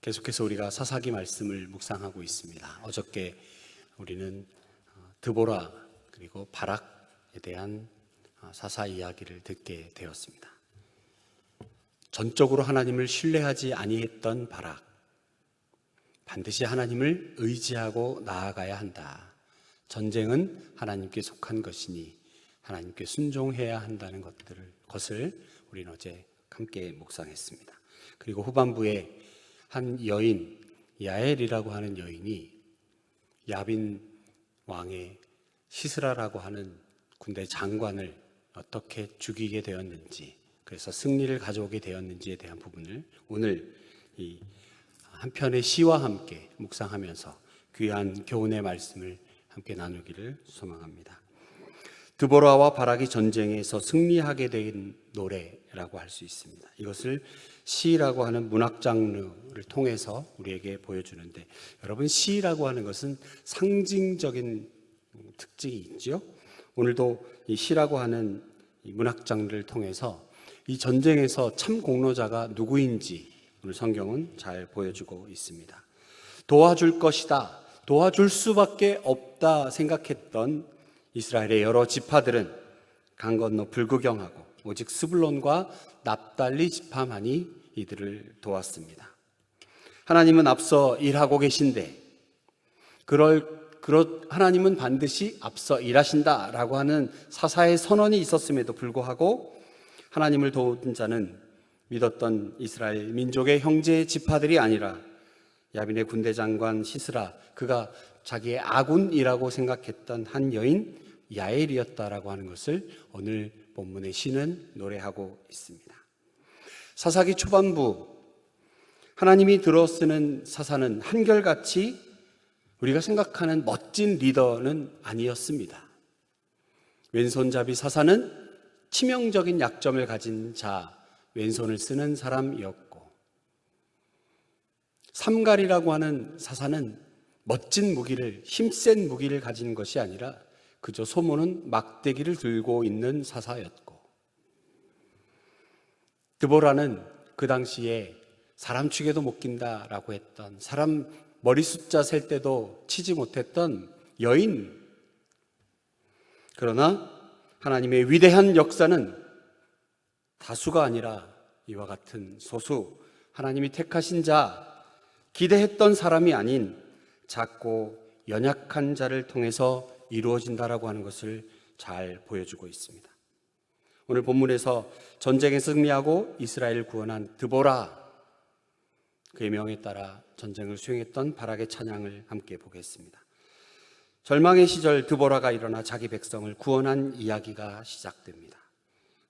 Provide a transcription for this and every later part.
계속해서 우리가 사사기 말씀을 묵상하고 있습니다. 어저께 우리는 드보라 그리고 바락에 대한 사사 이야기를 듣게 되었습니다. 전적으로 하나님을 신뢰하지 아니했던 바락, 반드시 하나님을 의지하고 나아가야 한다. 전쟁은 하나님께 속한 것이니 하나님께 순종해야 한다는 것을 우리는 어제 함께 묵상했습니다. 그리고 후반부에 한 여인, 야엘이라고 하는 여인이 야빈 왕의 시스라라고 하는 군대 장관을 어떻게 죽이게 되었는지, 그래서 승리를 가져오게 되었는지에 대한 부분을 오늘 이 한 편의 시와 함께 묵상하면서 귀한 교훈의 말씀을 함께 나누기를 소망합니다. 드보라와 바락이 전쟁에서 승리하게 된 노래라고 할 수 있습니다. 이것을 시라고 하는 문학 장르를 통해서 우리에게 보여주는데, 여러분, 시라고 하는 것은 상징적인 특징이 있죠. 오늘도 이 시라고 하는 이 문학 장르를 통해서 이 전쟁에서 참 공로자가 누구인지 오늘 성경은 잘 보여주고 있습니다. 도와줄 것이다, 도와줄 수밖에 없다 생각했던 이스라엘의 여러 지파들은 강 건너 불구경하고 오직 스불론과 납달리 지파만이 이들을 도왔습니다. 하나님은 앞서 일하고 계신데 하나님은 반드시 앞서 일하신다라고 하는 사사의 선언이 있었음에도 불구하고 하나님을 도운 자는 믿었던 이스라엘 민족의 형제 지파들이 아니라 야빈의 군대 장관 시스라, 그가 자기의 아군이라고 생각했던 한 여인 야엘이었다라고 하는 것을 오늘 본문의 시는 노래하고 있습니다. 사사기 초반부 하나님이 들어쓰는 사사는 한결같이 우리가 생각하는 멋진 리더는 아니었습니다. 왼손잡이 사사는 치명적인 약점을 가진 자, 왼손을 쓰는 사람이었고, 삼갈이라고 하는 사사는 멋진 무기를, 힘센 무기를 가진 것이 아니라 그저 소모는 막대기를 들고 있는 사사였고, 드보라는 그 당시에 사람 축에도 못 낀다라고 했던, 사람 머리 숫자 셀 때도 치지 못했던 여인. 그러나 하나님의 위대한 역사는 다수가 아니라 이와 같은 소수, 하나님이 택하신 자, 기대했던 사람이 아닌 작고 연약한 자를 통해서 이루어진다라고 하는 것을 잘 보여주고 있습니다. 오늘 본문에서 전쟁에 승리하고 이스라엘을 구원한 드보라, 그의 명에 따라 전쟁을 수행했던 바락의 찬양을 함께 보겠습니다. 절망의 시절 드보라가 일어나 자기 백성을 구원한 이야기가 시작됩니다.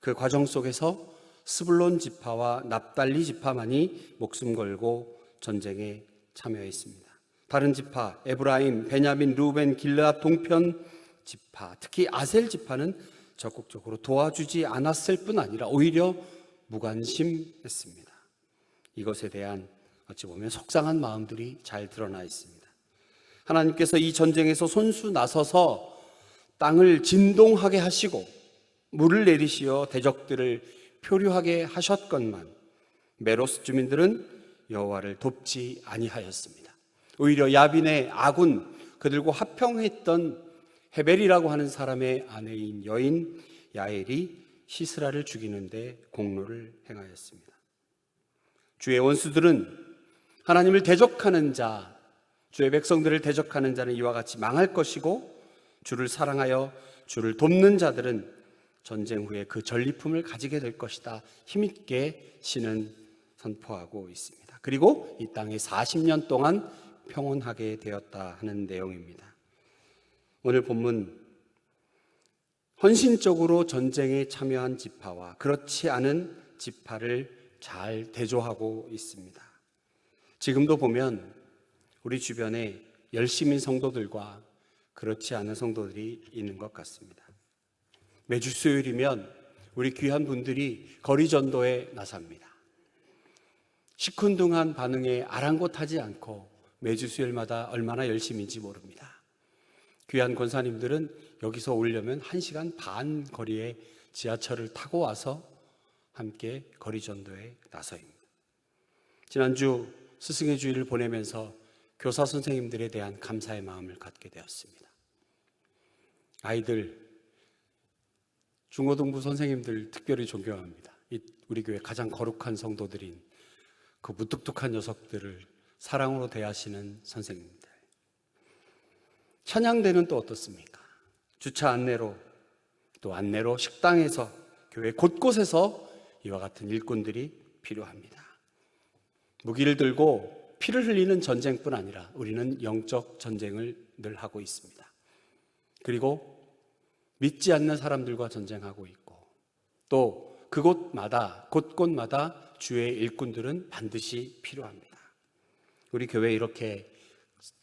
그 과정 속에서 스불론 지파와 납달리 지파만이 목숨 걸고 전쟁에 참여했습니다. 다른 지파, 에브라임, 베냐민, 루벤, 길르앗 동편 지파, 특히 아셀 지파는 적극적으로 도와주지 않았을 뿐 아니라 오히려 무관심했습니다. 이것에 대한 어찌 보면 속상한 마음들이 잘 드러나 있습니다. 하나님께서 이 전쟁에서 손수 나서서 땅을 진동하게 하시고 물을 내리시어 대적들을 표류하게 하셨건만 메로스 주민들은 여호와를 돕지 아니하였습니다. 오히려 야빈의 아군, 그들과 화평했던 헤벨이라고 하는 사람의 아내인 여인 야엘이 시스라를 죽이는데 공로를 행하였습니다. 주의 원수들은 하나님을 대적하는 자, 주의 백성들을 대적하는 자는 이와 같이 망할 것이고, 주를 사랑하여 주를 돕는 자들은 전쟁 후에 그 전리품을 가지게 될 것이다. 힘있게 시는 선포하고 있습니다. 그리고 이 땅에 40년 동안 평온하게 되었다 하는 내용입니다. 오늘 본문, 헌신적으로 전쟁에 참여한 지파와 그렇지 않은 지파를 잘 대조하고 있습니다. 지금도 보면 우리 주변에 열심인 성도들과 그렇지 않은 성도들이 있는 것 같습니다. 매주 수요일이면 우리 귀한 분들이 거리 전도에 나섭니다. 시큰둥한 반응에 아랑곳하지 않고 매주 수요일마다 얼마나 열심인지 모릅니다. 귀한 권사님들은 여기서 오려면 1시간 반 거리에 지하철을 타고 와서 함께 거리 전도에 나서입니다. 지난주 스승의 주일을 보내면서 교사 선생님들에 대한 감사의 마음을 갖게 되었습니다. 아이들, 중고등부 선생님들 특별히 존경합니다. 우리 교회 가장 거룩한 성도들인 그 무뚝뚝한 녀석들을 사랑으로 대하시는 선생님들. 찬양대는 또 어떻습니까? 주차 안내로, 또 안내로 식당에서, 교회 곳곳에서 이와 같은 일꾼들이 필요합니다. 무기를 들고 피를 흘리는 전쟁뿐 아니라 우리는 영적 전쟁을 늘 하고 있습니다. 그리고 믿지 않는 사람들과 전쟁하고 있고, 또 그곳마다, 곳곳마다 주의 일꾼들은 반드시 필요합니다. 우리 교회에 이렇게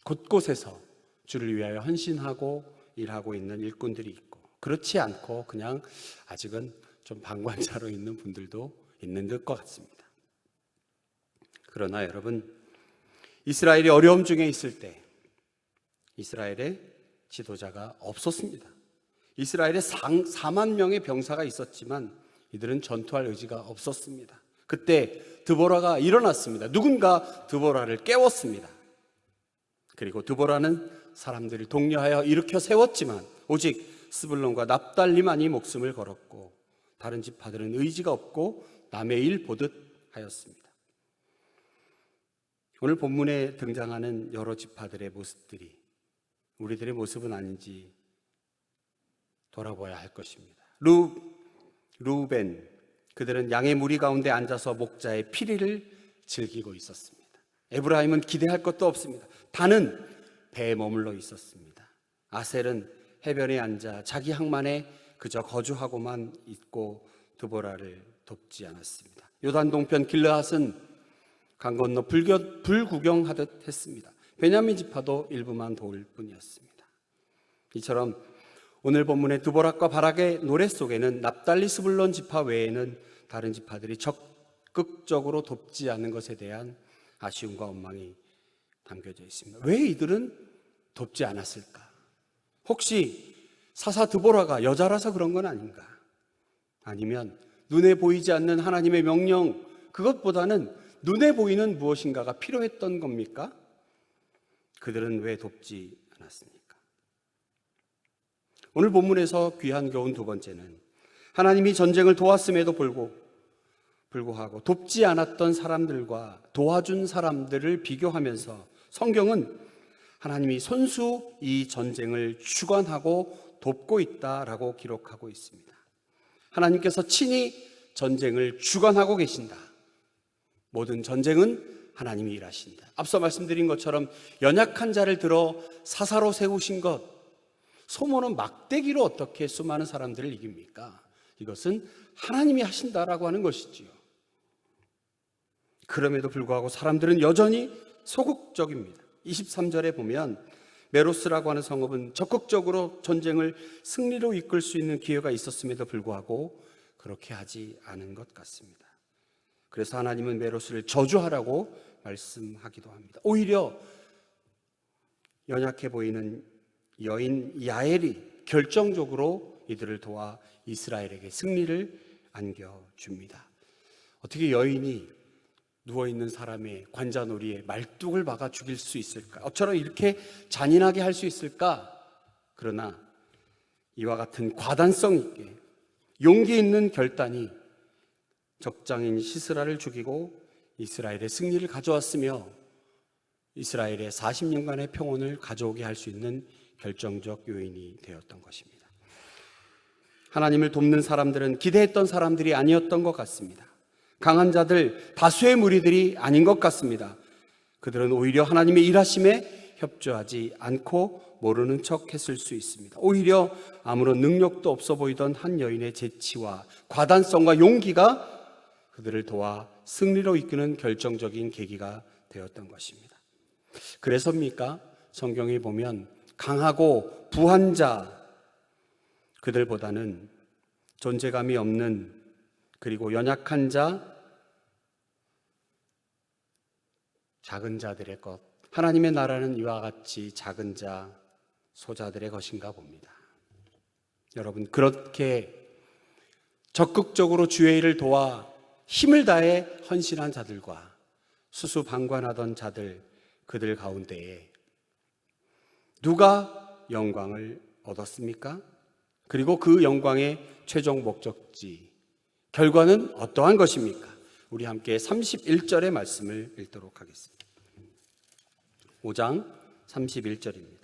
곳곳에서 주를 위하여 헌신하고 일하고 있는 일꾼들이 있고, 그렇지 않고 그냥 아직은 좀 방관자로 있는 분들도 있는 것 같습니다. 그러나 여러분, 이스라엘이 어려움 중에 있을 때 이스라엘의 지도자가 없었습니다. 이스라엘에 4만 명의 병사가 있었지만 이들은 전투할 의지가 없었습니다. 그때 드보라가 일어났습니다. 누군가 드보라를 깨웠습니다. 그리고 드보라는 사람들을 독려하여 일으켜 세웠지만 오직 스불론과 납달리만이 목숨을 걸었고, 다른 지파들은 의지가 없고 남의 일 보듯 하였습니다. 오늘 본문에 등장하는 여러 지파들의 모습들이 우리들의 모습은 아닌지 돌아봐야 할 것입니다. 루벤, 그들은 양의 무리 가운데 앉아서 목자의 피리를 즐기고 있었습니다. 에브라임은 기대할 것도 없습니다. 단은 배에 머물러 있었습니다. 아셀은 해변에 앉아 자기 항만에 그저 거주하고만 있고 드보라를 돕지 않았습니다. 요단 동편 길르앗은 강 건너 불구경하듯 했습니다. 베냐민 지파도 일부만 도울 뿐이었습니다. 이처럼 오늘 본문의 드보락과 바락의 노래 속에는 납달리 스불론 지파 외에는 다른 지파들이 적극적으로 돕지 않는 것에 대한 아쉬움과 원망이 담겨져 있습니다. 왜 이들은 돕지 않았을까? 혹시 사사 드보라가 여자라서 그런 건 아닌가? 아니면 눈에 보이지 않는 하나님의 명령, 그것보다는 눈에 보이는 무엇인가가 필요했던 겁니까? 그들은 왜 돕지 않았습니까? 오늘 본문에서 귀한 교훈 두 번째는, 하나님이 전쟁을 도왔음에도 불구하고 돕지 않았던 사람들과 도와준 사람들을 비교하면서 성경은 하나님이 손수 이 전쟁을 주관하고 돕고 있다라고 기록하고 있습니다. 하나님께서 친히 전쟁을 주관하고 계신다. 모든 전쟁은 하나님이 일하신다. 앞서 말씀드린 것처럼 연약한 자를 들어 사사로 세우신 것, 소모는 막대기로 어떻게 수많은 사람들을 이깁니까? 이것은 하나님이 하신다라고 하는 것이지요. 그럼에도 불구하고 사람들은 여전히 소극적입니다. 23절에 보면 메로스라고 하는 성읍은 적극적으로 전쟁을 승리로 이끌 수 있는 기회가 있었음에도 불구하고 그렇게 하지 않은 것 같습니다. 그래서 하나님은 메로스를 저주하라고 말씀하기도 합니다. 오히려 연약해 보이는 여인 야엘이 결정적으로 이들을 도와 이스라엘에게 승리를 안겨줍니다. 어떻게 여인이 누워있는 사람의 관자놀이에 말뚝을 박아 죽일 수 있을까? 어처럼 이렇게 잔인하게 할 수 있을까? 그러나 이와 같은 과단성 있게 용기 있는 결단이 적장인 시스라를 죽이고 이스라엘의 승리를 가져왔으며 이스라엘의 40년간의 평온을 가져오게 할 수 있는 결정적 요인이 되었던 것입니다. 하나님을 돕는 사람들은 기대했던 사람들이 아니었던 것 같습니다. 강한 자들, 다수의 무리들이 아닌 것 같습니다. 그들은 오히려 하나님의 일하심에 협조하지 않고 모르는 척 했을 수 있습니다. 오히려 아무런 능력도 없어 보이던 한 여인의 재치와 과단성과 용기가 그들을 도와 승리로 이끄는 결정적인 계기가 되었던 것입니다. 그래서입니까? 성경에 보면 강하고 부한 자, 그들보다는 존재감이 없는, 그리고 연약한 자, 작은 자들의 것, 하나님의 나라는 이와 같이 작은 자, 소자들의 것인가 봅니다. 여러분, 그렇게 적극적으로 주의 일을 도와 힘을 다해 헌신한 자들과 수수방관하던 자들, 그들 가운데에 누가 영광을 얻었습니까? 그리고 그 영광의 최종 목적지, 결과는 어떠한 것입니까? 우리 함께 31절의 말씀을 읽도록 하겠습니다. 5장 31절입니다.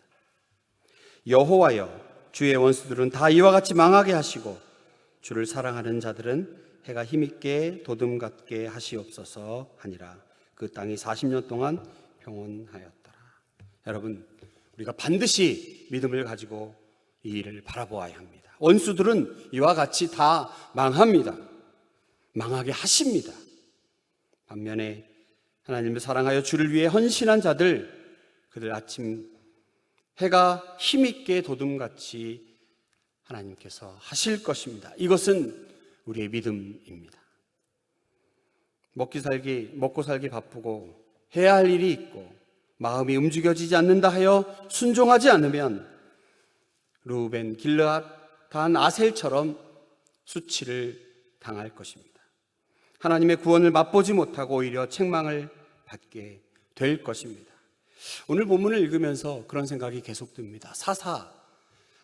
여호와여, 주의 원수들은 다 이와 같이 망하게 하시고 주를 사랑하는 자들은 해가 힘있게 도둠같게 하시옵소서 하니라. 그 땅이 40년 동안 평온하였더라. 여러분, 우리가 반드시 믿음을 가지고 이 일을 바라보아야 합니다. 원수들은 이와 같이 다 망합니다. 망하게 하십니다. 반면에 하나님을 사랑하여 주를 위해 헌신한 자들, 그들 아침 해가 힘있게 도둠같이 하나님께서 하실 것입니다. 이것은 우리의 믿음입니다. 먹고 살기 바쁘고 해야 할 일이 있고 마음이 움직여지지 않는다 하여 순종하지 않으면 루벤, 길르앗, 단, 아셀처럼 수치를 당할 것입니다. 하나님의 구원을 맛보지 못하고 오히려 책망을 받게 될 것입니다. 오늘 본문을 읽으면서 그런 생각이 계속 듭니다. 사사,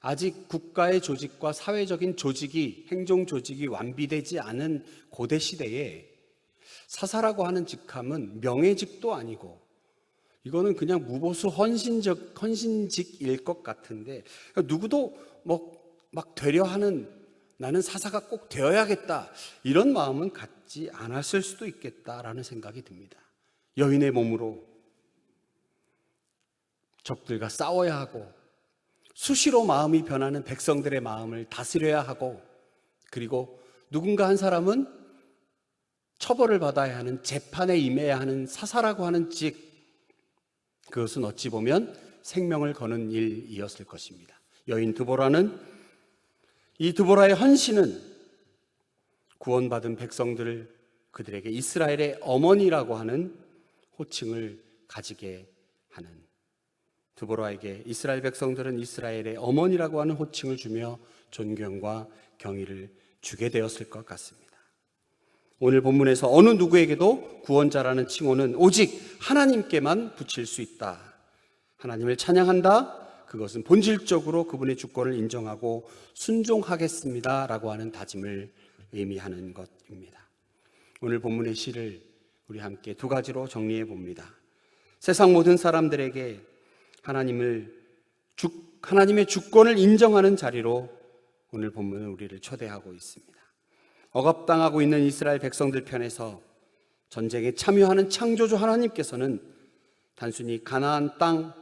아직 국가의 조직과 사회적인 조직이, 행정 조직이 완비되지 않은 고대 시대에 사사라고 하는 직함은 명예직도 아니고 이거는 그냥 무보수 헌신직일 것 같은데, 누구도 막 되려 하는, 나는 사사가 꼭 되어야겠다, 이런 마음은 갖지 않았을 수도 있겠다라는 생각이 듭니다. 여인의 몸으로 적들과 싸워야 하고 수시로 마음이 변하는 백성들의 마음을 다스려야 하고, 그리고 누군가 한 사람은 처벌을 받아야 하는, 재판에 임해야 하는 사사라고 하는 직, 그것은 어찌 보면 생명을 거는 일이었을 것입니다. 여인 드보라는, 이 드보라의 헌신은 구원받은 백성들을 그들에게 이스라엘의 어머니라고 하는 호칭을 가지게 하는, 드보라에게 이스라엘 백성들은 이스라엘의 어머니라고 하는 호칭을 주며 존경과 경의를 주게 되었을 것 같습니다. 오늘 본문에서 어느 누구에게도 구원자라는 칭호는 오직 하나님께만 붙일 수 있다. 하나님을 찬양한다. 그것은 본질적으로 그분의 주권을 인정하고 순종하겠습니다 라고 하는 다짐을 의미하는 것입니다. 오늘 본문의 시를 우리 함께 두 가지로 정리해 봅니다. 세상 모든 사람들에게 하나님의 주권을 인정하는 자리로 오늘 본문은 우리를 초대하고 있습니다. 억압당하고 있는 이스라엘 백성들 편에서 전쟁에 참여하는 창조주 하나님께서는 단순히 가나안 땅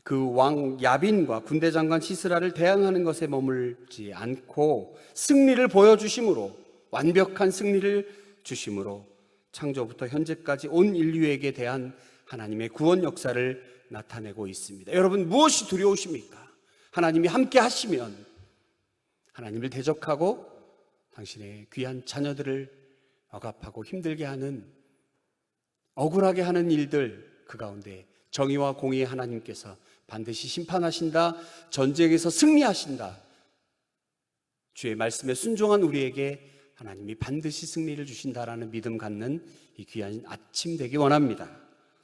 그 왕 야빈과 군대 장관 시스라를 대항하는 것에 머물지 않고 승리를 보여주심으로, 완벽한 승리를 주심으로 창조부터 현재까지 온 인류에게 대한 하나님의 구원 역사를 나타내고 있습니다. 여러분, 무엇이 두려우십니까? 하나님이 함께 하시면 하나님을 대적하고 당신의 귀한 자녀들을 억압하고 힘들게 하는, 억울하게 하는 일들, 그 가운데 정의와 공의의 하나님께서 반드시 심판하신다, 전쟁에서 승리하신다, 주의 말씀에 순종한 우리에게 하나님이 반드시 승리를 주신다라는 믿음 갖는 이 귀한 아침 되기 원합니다.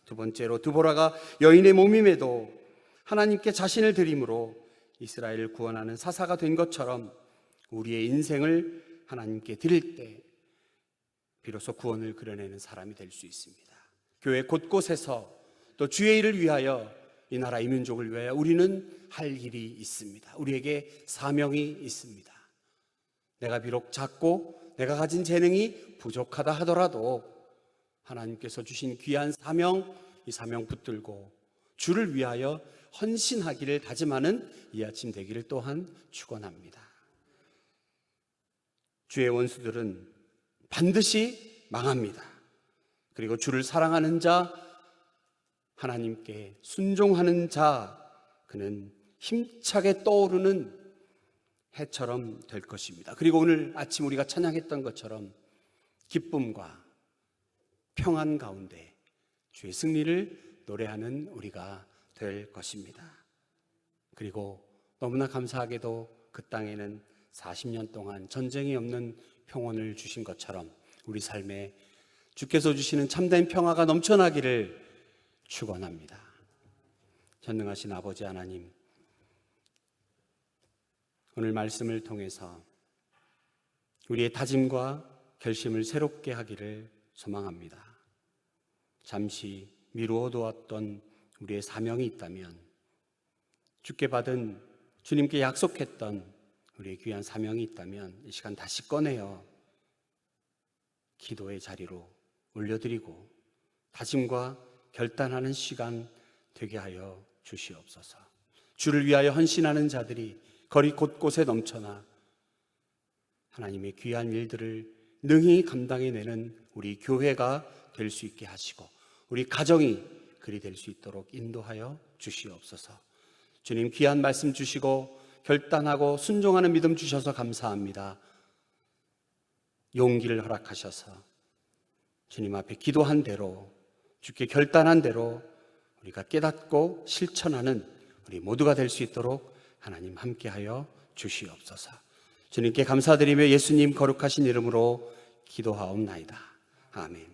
두 번째로, 드보라가 여인의 몸임에도 하나님께 자신을 드림으로 이스라엘을 구원하는 사사가 된 것처럼 우리의 인생을 하나님께 드릴 때 비로소 구원을 그려내는 사람이 될 수 있습니다. 교회 곳곳에서 또 주의 일을 위하여, 이 나라 이 민족을 위하여 우리는 할 일이 있습니다. 우리에게 사명이 있습니다. 내가 비록 작고 내가 가진 재능이 부족하다 하더라도 하나님께서 주신 귀한 사명, 이 사명 붙들고 주를 위하여 헌신하기를 다짐하는 이 아침 되기를 또한 축원합니다. 주의 원수들은 반드시 망합니다. 그리고 주를 사랑하는 자, 하나님께 순종하는 자, 그는 힘차게 떠오르는 해처럼 될 것입니다. 그리고 오늘 아침 우리가 찬양했던 것처럼 기쁨과 평안 가운데 주의 승리를 노래하는 우리가 될 것입니다. 그리고 너무나 감사하게도 그 땅에는 40년 동안 전쟁이 없는 평온을 주신 것처럼 우리 삶에 주께서 주시는 참된 평화가 넘쳐나기를 축원합니다. 전능하신 아버지 하나님, 오늘 말씀을 통해서 우리의 다짐과 결심을 새롭게 하기를 소망합니다. 잠시 미루어 두었던 우리의 사명이 있다면, 주께 받은, 주님께 약속했던 우리의 귀한 사명이 있다면 이 시간 다시 꺼내어 기도의 자리로 올려드리고 다짐과 결단하는 시간 되게 하여 주시옵소서. 주를 위하여 헌신하는 자들이 거리 곳곳에 넘쳐나 하나님의 귀한 일들을 능히 감당해내는 우리 교회가 될 수 있게 하시고 우리 가정이 그리 될 수 있도록 인도하여 주시옵소서. 주님, 귀한 말씀 주시고 결단하고 순종하는 믿음 주셔서 감사합니다. 용기를 허락하셔서 주님 앞에 기도한 대로, 주께 결단한 대로 우리가 깨닫고 실천하는 우리 모두가 될 수 있도록 하나님 함께하여 주시옵소서. 주님께 감사드리며 예수님 거룩하신 이름으로 기도하옵나이다. 아멘.